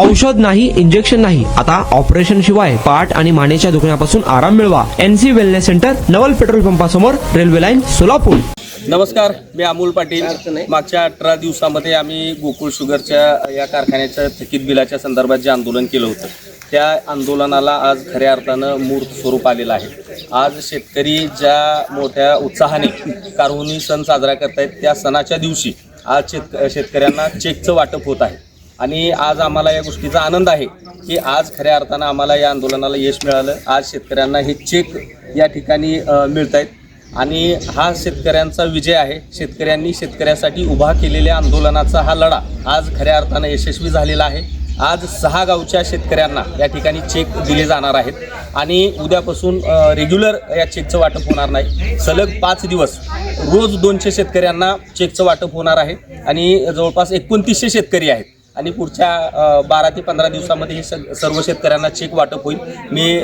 औषध नाही, इंजेक्शन नाही, आता ऑपरेशन शिवाय पाठ आणि मानेच्या दुखण्यापासून आराम मिळवा. NC वेलनेस सेंटर, नवल पेट्रोल पंपासमोर, रेल्वे लाईन, सोलापूर. नमस्कार, मी अमोल पाटील. मागच्या 18 दिवसामध्ये आम्ही गोकुळ शुगरच्या या कारखान्याच्या थकीत बिलाच्या संदर्भात जे आंदोलन केलं होतं, त्या आंदोलनाला आज खऱ्या अर्थानं मूर्त स्वरूप आलेलं आहे. आज शेतकरी ज्या मोठ्या उत्साहाने कारहुनी सण साजरा करतायत, त्या सणाच्या दिवशी आज शेतकऱ्यांना चेकचं वाटप होत आहे. आणि आज आम्हाला या गोष्टीचा आनंद आहे की आज खऱ्या अर्थानं आम्हाला या आंदोलनाला यश मिळालं. आज शेतकऱ्यांना हे चेक या ठिकाणी मिळत आहेत आणि हा शेतकऱ्यांचा विजय आहे. शेतकऱ्यांनी शेतकऱ्यासाठी उभा केलेल्या आंदोलनाचा हा लढा आज खऱ्या अर्थानं यशस्वी झालेला आहे. आज 6 गावच्या शेतकऱ्यांना या ठिकाणी चेक दिले जाणार आहेत आणि उद्यापासून रेग्युलर या चेकचं वाटप होणार नाही. सलग 5 दिवस रोज 200 शेतकऱ्यांना चेकचं वाटप होणार आहे आणि जवळपास 2900 शेतकरी आहेत आणि पुढच्या 12 ते 15 दिवसामध्ये हे सर्व शेतकऱ्यांना चेक वाटप होईल. मी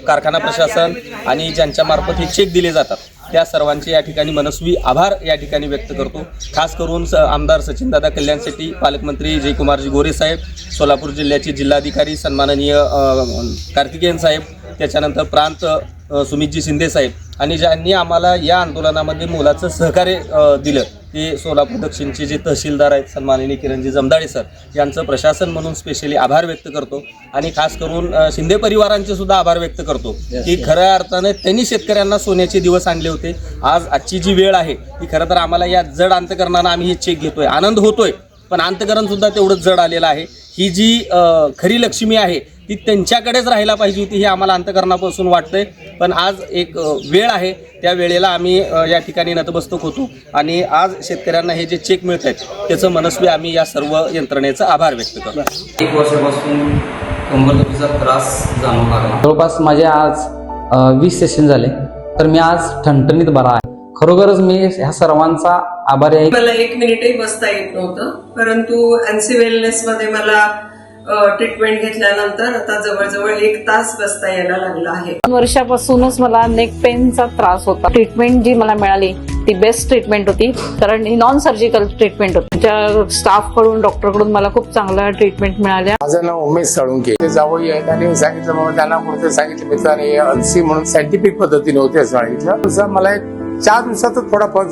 कारखाना प्रशासन आणि ज्यांच्यामार्फत हे चेक दिले जातात त्या सर्वांचे या ठिकाणी मनस्वी आभार या ठिकाणी व्यक्त करतो. खास करून आमदार सचिनदादा कल्याण शेट्टी, पालकमंत्री जयकुमारजी गोरे साहेब, सोलापूर जिल्ह्याचे जिल्हाधिकारी सन्माननीय कार्तिकेयन साहेब, त्याच्यानंतर प्रांत सुमितजी शिंदे साहेब आणि ज्यांनी आम्हाला या आंदोलनामध्ये मोलाचं सहकार्य दिलं ते सोलापूर दक्षिणचे जे तहसीलदार आहेत सन्माननीय किरणजी जमदाडे सर, यांचं प्रशासन म्हणून स्पेशली आभार व्यक्त करतो. आणि खास करून शिंदे परिवारांचे सुद्धा आभार व्यक्त करतो की खऱ्या अर्थानं त्यांनी शेतकऱ्यांना सोन्याचे दिवस आणले होते. आजची जी वेळ आहे ती खरं तर आम्हाला या जड अंतकरणानं आम्ही हे चेक घेतोय, आनंद होतोय, पण अंतकरण सुद्धा तेवढंच जड आलेलं आहे. ही जी खरी लक्ष्मी आहे ती त्यांच्याकडेच राहायला पाहिजे होती हे आम्हाला अंतकरणापासून वाटतंय. पण आज एक वेळ आहे, त्या वेळेला आम्ही या ठिकाणी नतमस्तक होतो आणि आज शेतकऱ्यांना हे जे चेक मिळत आहेत त्याचं मनस्वी आम्ही या सर्व यंत्रणेचा आभार व्यक्त करतो. 1 वर्षापासून कंबरदुखीचा त्रास जाणवू लागला. जवळपास माझे आज 20 सेशन झाले, तर मी आज ठणठणीत बरा आहे. खरोखरच मी ह्या सर्वांचा आभारी आहे. मला 1 मिनिटही बसता येत नव्हतं, परंतु NC वेलनेस मध्ये मला ट्रीटमेंट घेतल्यानंतर आता जवळजवळ 1 तास बसता यायला लागला आहे. 2 वर्षापासूनच मला नेक पेनचा त्रास होता. ट्रीटमेंट जी मला मिळाली ती बेस्ट ट्रीटमेंट होती, कारण ही नॉन सर्जिकल ट्रीटमेंट होती. त्या स्टाफ कडून, डॉक्टर कडून मला खूप चांगल्या ट्रीटमेंट मिळाल्या. माझं नाव उमेश साळुंके. ते जावई आहेत आणि सांगितलं मग त्यांना पुढे सांगितलं मित्राने NC म्हणून सायंटिफिक पद्धतीने होते असं सांगितलं. मला 4 दिवसातच थोडा फरक